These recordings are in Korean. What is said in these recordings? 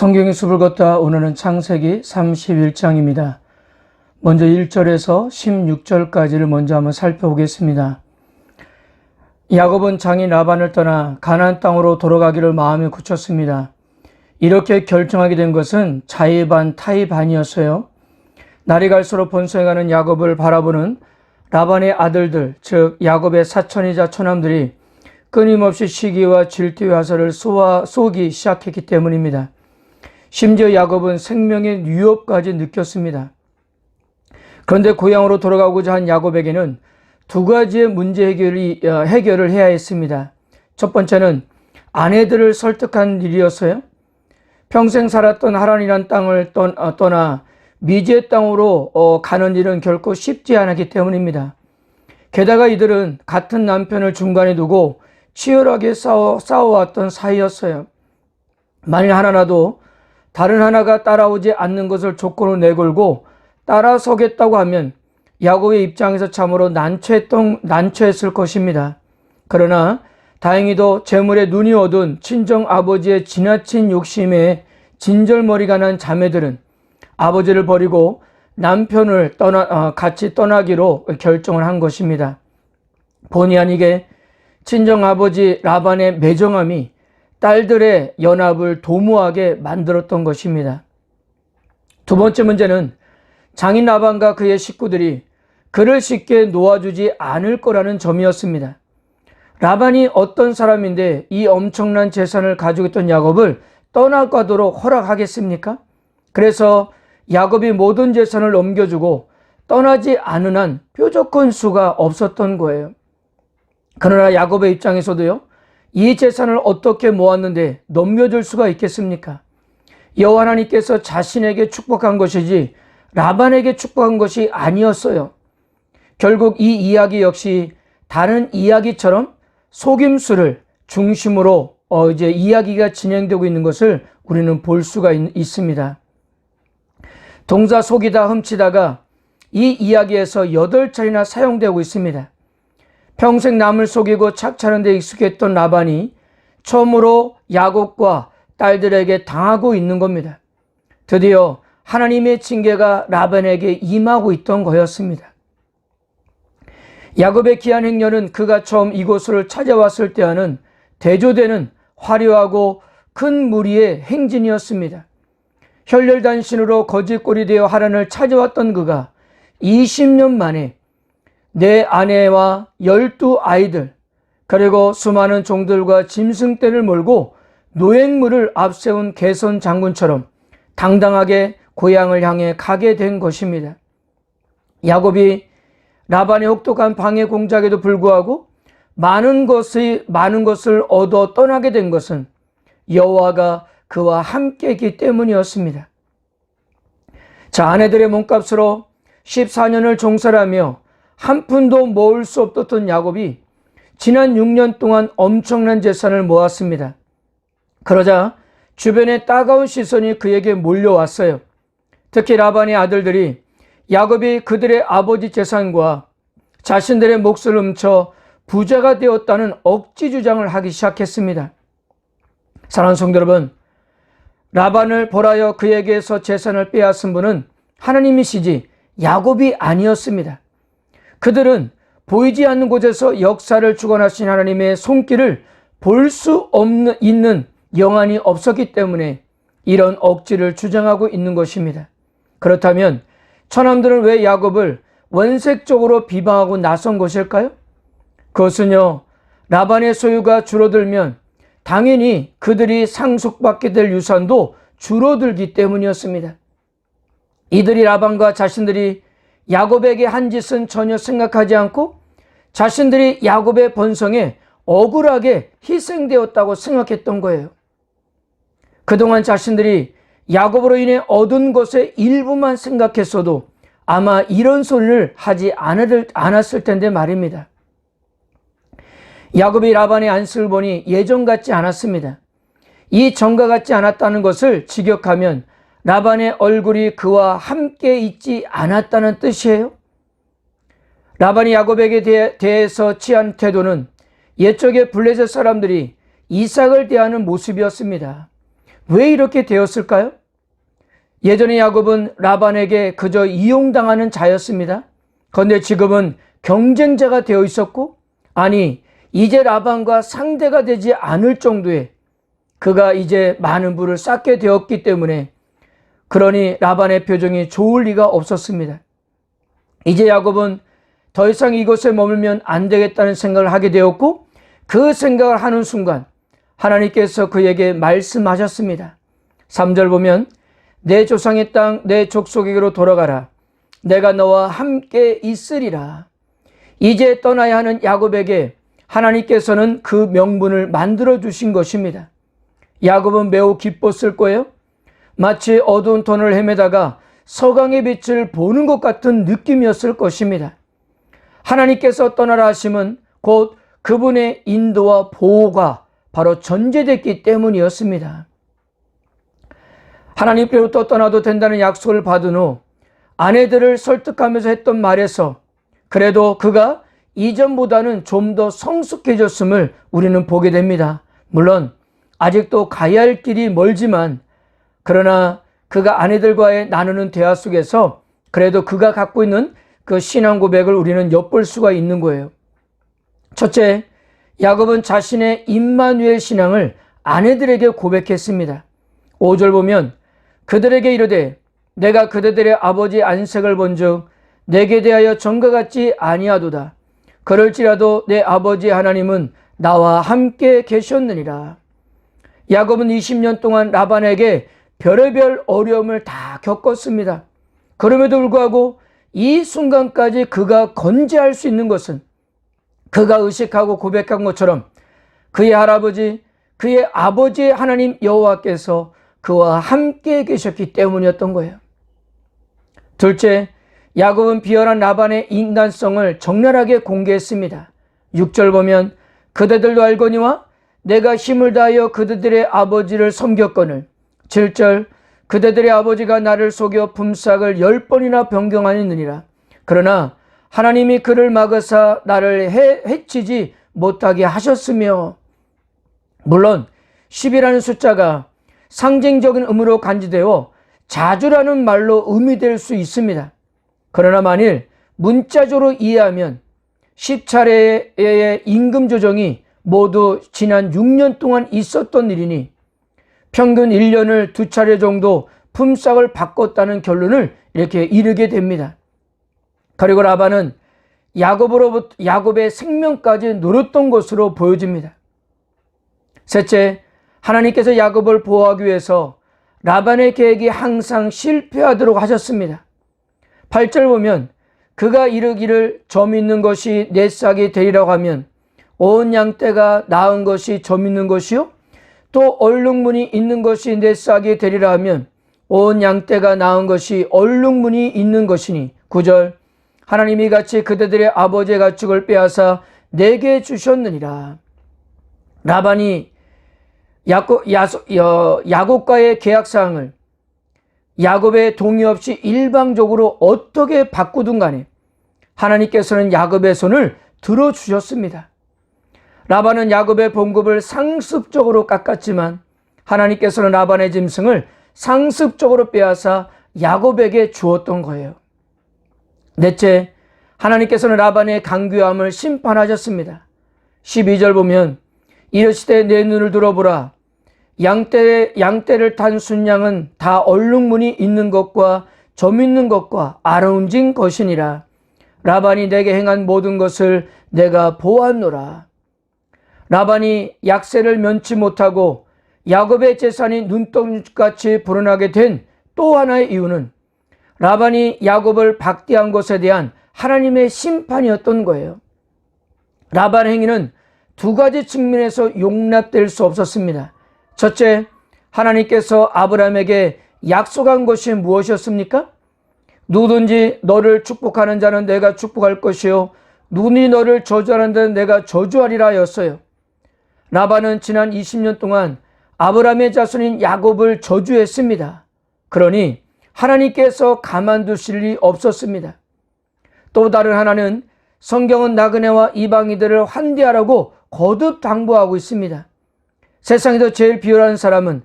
성경의 숲을 걷다 오늘은 창세기 31장입니다. 먼저 1절에서 16절까지를 먼저 한번 살펴보겠습니다. 야곱은 장인 라반을 떠나 가나안 땅으로 돌아가기를 마음에 굳혔습니다. 이렇게 결정하게 된 것은 자의 반 타의 반이었어요. 날이 갈수록 번성해가는 야곱을 바라보는 라반의 아들들, 즉 야곱의 사촌이자 처남들이 끊임없이 시기와 질투의 화살을 쏘기 시작했기 때문입니다. 심지어 야곱은 생명의 위협까지 느꼈습니다. 그런데 고향으로 돌아가고자 한 야곱에게는 두 가지의 문제 해결을 해야 했습니다. 첫 번째는 아내들을 설득한 일이었어요. 평생 살았던 하란이란 땅을 떠나 미지의 땅으로 가는 일은 결코 쉽지 않았기 때문입니다. 게다가 이들은 같은 남편을 중간에 두고 치열하게 싸워왔던 사이였어요. 만일 하나라도 다른 하나가 따라오지 않는 것을 조건으로 내걸고 따라서겠다고 하면 야곱의 입장에서 참으로 난처했을 것입니다. 그러나 다행히도 재물에 눈이 어두운 친정 아버지의 지나친 욕심에 진절머리가 난 자매들은 아버지를 버리고 남편을 같이 떠나기로 결정을 한 것입니다. 본의 아니게 친정 아버지 라반의 매정함이 딸들의 연합을 도모하게 만들었던 것입니다. 두 번째 문제는 장인 라반과 그의 식구들이 그를 쉽게 놓아주지 않을 거라는 점이었습니다. 라반이 어떤 사람인데 이 엄청난 재산을 가지고 있던 야곱을 떠나가도록 허락하겠습니까? 그래서 야곱이 모든 재산을 넘겨주고 떠나지 않은 한 뾰족한 수가 없었던 거예요. 그러나 야곱의 입장에서도요, 이 재산을 어떻게 모았는데 넘겨줄 수가 있겠습니까? 여호와 하나님께서 자신에게 축복한 것이지 라반에게 축복한 것이 아니었어요. 결국 이 이야기 역시 다른 이야기처럼 속임수를 중심으로 이제 이야기가 진행되고 있는 것을 우리는 볼 수가 있습니다. 동사 속이다, 훔치다가 이 이야기에서 8차례나 사용되고 있습니다. 평생 남을 속이고 착취하는 데 익숙했던 라반이 처음으로 야곱과 딸들에게 당하고 있는 겁니다. 드디어 하나님의 징계가 라반에게 임하고 있던 거였습니다. 야곱의 기한 행렬은 그가 처음 이곳을 찾아왔을 때와는 대조되는 화려하고 큰 무리의 행진이었습니다. 혈혈단신으로 거짓골이 되어 하란을 찾아왔던 그가 20년 만에 내 아내와 12아이들 그리고 수많은 종들과 짐승떼를 몰고 노획물을 앞세운 개선 장군처럼 당당하게 고향을 향해 가게 된 것입니다. 야곱이 라반의 혹독한 방해 공작에도 불구하고 많은 것을 얻어 떠나게 된 것은 여호와가 그와 함께했기 때문이었습니다. 자, 아내들의 몸값으로 14년을 종살하며 한 푼도 모을 수 없었던 야곱이 지난 6년 동안 엄청난 재산을 모았습니다. 그러자 주변의 따가운 시선이 그에게 몰려왔어요. 특히 라반의 아들들이 야곱이 그들의 아버지 재산과 자신들의 몫을 훔쳐 부자가 되었다는 억지 주장을 하기 시작했습니다. 사랑하는 성도 여러분, 라반을 벌하여 그에게서 재산을 빼앗은 분은 하나님이시지 야곱이 아니었습니다. 그들은 보이지 않는 곳에서 역사를 주관하신 하나님의 손길을 볼 수 있는 영안이 없었기 때문에 이런 억지를 주장하고 있는 것입니다. 그렇다면 처남들은 왜 야곱을 원색적으로 비방하고 나선 것일까요? 그것은요, 라반의 소유가 줄어들면 당연히 그들이 상속받게 될 유산도 줄어들기 때문이었습니다. 이들이 라반과 자신들이 야곱에게 한 짓은 전혀 생각하지 않고 자신들이 야곱의 번성에 억울하게 희생되었다고 생각했던 거예요. 그동안 자신들이 야곱으로 인해 얻은 것의 일부만 생각했어도 아마 이런 소리를 하지 않았을 텐데 말입니다. 야곱이 라반의 안색을 보니 예전 같지 않았습니다. 이 전과 같지 않았다는 것을 직역하면 라반의 얼굴이 그와 함께 있지 않았다는 뜻이에요. 라반이 야곱에게 대해서 취한 태도는 옛적의 블레셋 사람들이 이삭을 대하는 모습이었습니다. 왜 이렇게 되었을까요? 예전에 야곱은 라반에게 그저 이용당하는 자였습니다. 그런데 지금은 경쟁자가 되어 있었고, 아니 이제 라반과 상대가 되지 않을 정도의 그가 이제 많은 부를 쌓게 되었기 때문에, 그러니 라반의 표정이 좋을 리가 없었습니다. 이제 야곱은 더 이상 이곳에 머물면 안 되겠다는 생각을 하게 되었고, 그 생각을 하는 순간 하나님께서 그에게 말씀하셨습니다. 3절 보면 내 조상의 땅 내 족속에게로 돌아가라. 내가 너와 함께 있으리라. 이제 떠나야 하는 야곱에게 하나님께서는 그 명분을 만들어 주신 것입니다. 야곱은 매우 기뻤을 거예요. 마치 어두운 터널을 헤매다가 서강의 빛을 보는 것 같은 느낌이었을 것입니다. 하나님께서 떠나라 하심은 곧 그분의 인도와 보호가 바로 전제됐기 때문이었습니다. 하나님께로부터 떠나도 된다는 약속을 받은 후 아내들을 설득하면서 했던 말에서 그래도 그가 이전보다는 좀 더 성숙해졌음을 우리는 보게 됩니다. 물론 아직도 가야 할 길이 멀지만, 그러나 그가 아내들과의 나누는 대화 속에서 그래도 그가 갖고 있는 그 신앙 고백을 우리는 엿볼 수가 있는 거예요. 첫째, 야곱은 자신의 임마누엘 신앙을 아내들에게 고백했습니다. 5절 보면 그들에게 이르되 내가 그들의 아버지 안색을 본즉 내게 대하여 전과 같지 아니하도다. 그럴지라도 내 아버지 하나님은 나와 함께 계셨느니라. 야곱은 20년 동안 라반에게 별의별 어려움을 다 겪었습니다. 그럼에도 불구하고 이 순간까지 그가 건재할 수 있는 것은 그가 의식하고 고백한 것처럼 그의 할아버지, 그의 아버지의 하나님 여호와께서 그와 함께 계셨기 때문이었던 거예요. 둘째, 야곱은 비열한 라반의 인간성을 적나라하게 공개했습니다. 6절 보면 그대들도 알거니와 내가 힘을 다하여 그대들의 아버지를 섬겼거늘. 7절 그대들의 아버지가 나를 속여 품삯을 10번이나 변경하였느니라. 그러나 하나님이 그를 막으사 나를 해치지 못하게 하셨으며. 물론 10이라는 숫자가 상징적인 의미로 간주되어 자주라는 말로 의미될 수 있습니다. 그러나 만일 문자적으로 이해하면 10차례의 임금 조정이 모두 지난 6년 동안 있었던 일이니 평균 1년을 2차례 정도 품삯을 바꿨다는 결론을 이렇게 이르게 됩니다. 그리고 라반은 야곱의 생명까지 노렸던 것으로 보여집니다. 셋째, 하나님께서 야곱을 보호하기 위해서 라반의 계획이 항상 실패하도록 하셨습니다. 8절 보면 그가 이르기를 점 있는 것이 내 싹이 되리라고 하면 온 양떼가 나은 것이 점 있는 것이요 또 얼룩무늬 있는 것이 내 싹이 되리라 하면 온 양떼가 나은 것이 얼룩무늬 있는 것이니. 9절 하나님이 같이 그대들의 아버지의 가축을 빼앗아 내게 주셨느니라. 라반이 야곱과의 계약사항을 야곱의 동의 없이 일방적으로 어떻게 바꾸든 간에 하나님께서는 야곱의 손을 들어주셨습니다. 라반은 야곱의 봉급을 상습적으로 깎았지만 하나님께서는 라반의 짐승을 상습적으로 빼앗아 야곱에게 주었던 거예요. 넷째, 하나님께서는 라반의 강교함을 심판하셨습니다. 12절 보면 이르시되 내 눈을 들어보라. 양떼를 탄 순양은 다 얼룩무늬 있는 것과 점 있는 것과 아름진 것이니라. 라반이 내게 행한 모든 것을 내가 보았노라. 라반이 약세를 면치 못하고 야곱의 재산이 눈동같이 불어나게 된 또 하나의 이유는 라반이 야곱을 박대한 것에 대한 하나님의 심판이었던 거예요. 라반 행위는 두 가지 측면에서 용납될 수 없었습니다. 첫째, 하나님께서 아브라함에게 약속한 것이 무엇이었습니까? 누구든지 너를 축복하는 자는 내가 축복할 것이요 누구든지 너를 저주하는 자는 내가 저주하리라 였어요. 라반은 지난 20년 동안 아브라함의 자손인 야곱을 저주했습니다. 그러니 하나님께서 가만두실 리 없었습니다. 또 다른 하나는 성경은 나그네와 이방인들을 환대하라고 거듭 당부하고 있습니다. 세상에서 제일 비열한 사람은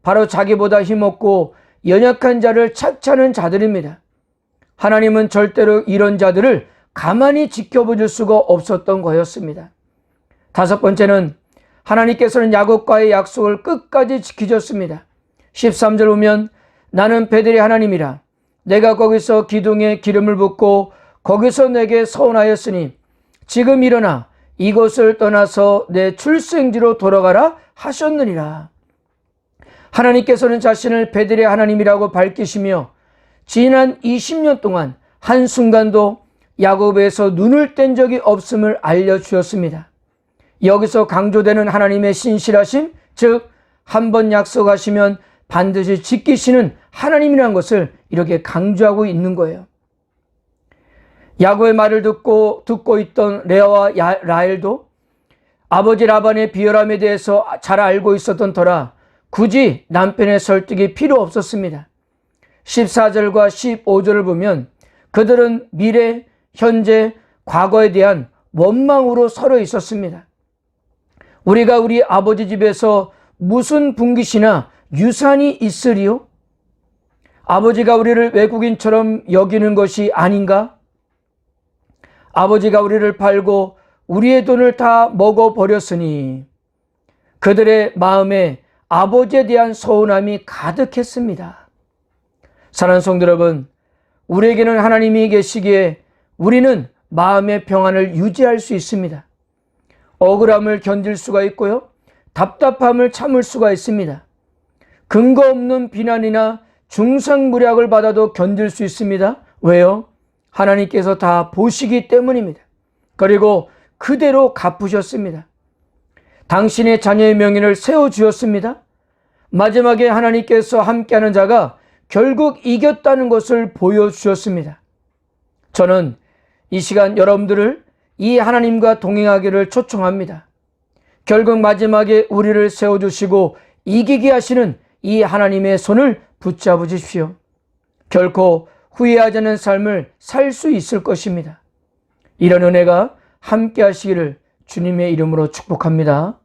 바로 자기보다 힘없고 연약한 자를 착취하는 자들입니다. 하나님은 절대로 이런 자들을 가만히 지켜볼 수가 없었던 거였습니다. 다섯 번째는 하나님께서는 야곱과의 약속을 끝까지 지키셨습니다. 13절 보면 나는 베델의 하나님이라 내가 거기서 기둥에 기름을 붓고 거기서 내게 서원하였으니 지금 일어나 이곳을 떠나서 내 출생지로 돌아가라 하셨느니라. 하나님께서는 자신을 베델의 하나님이라고 밝히시며 지난 20년 동안 한순간도 야곱에서 눈을 뗀 적이 없음을 알려주었습니다. 여기서 강조되는 하나님의 신실하심, 즉 한 번 약속하시면 반드시 지키시는 하나님이라는 것을 이렇게 강조하고 있는 거예요. 야곱의 말을 듣고 있던 레아와 라헬도 아버지 라반의 비열함에 대해서 잘 알고 있었던 터라 굳이 남편의 설득이 필요 없었습니다. 14절과 15절을 보면 그들은 미래, 현재, 과거에 대한 원망으로 서로 있었습니다. 우리가 우리 아버지 집에서 무슨 분깃이나 유산이 있으리요? 아버지가 우리를 외국인처럼 여기는 것이 아닌가? 아버지가 우리를 팔고 우리의 돈을 다 먹어버렸으니 그들의 마음에 아버지에 대한 서운함이 가득했습니다. 사랑하는 성도 여러분, 우리에게는 하나님이 계시기에 우리는 마음의 평안을 유지할 수 있습니다. 억울함을 견딜 수가 있고요. 답답함을 참을 수가 있습니다. 근거 없는 비난이나 중상무략을 받아도 견딜 수 있습니다. 왜요? 하나님께서 다 보시기 때문입니다. 그리고 그대로 갚으셨습니다. 당신의 자녀의 명예를 세워주었습니다. 마지막에 하나님께서 함께하는 자가 결국 이겼다는 것을 보여주셨습니다. 저는 이 시간 여러분들을 이 하나님과 동행하기를 초청합니다. 결국 마지막에 우리를 세워주시고 이기게 하시는 이 하나님의 손을 붙잡으십시오. 결코 후회하지 않는 삶을 살 수 있을 것입니다. 이런 은혜가 함께 하시기를 주님의 이름으로 축복합니다.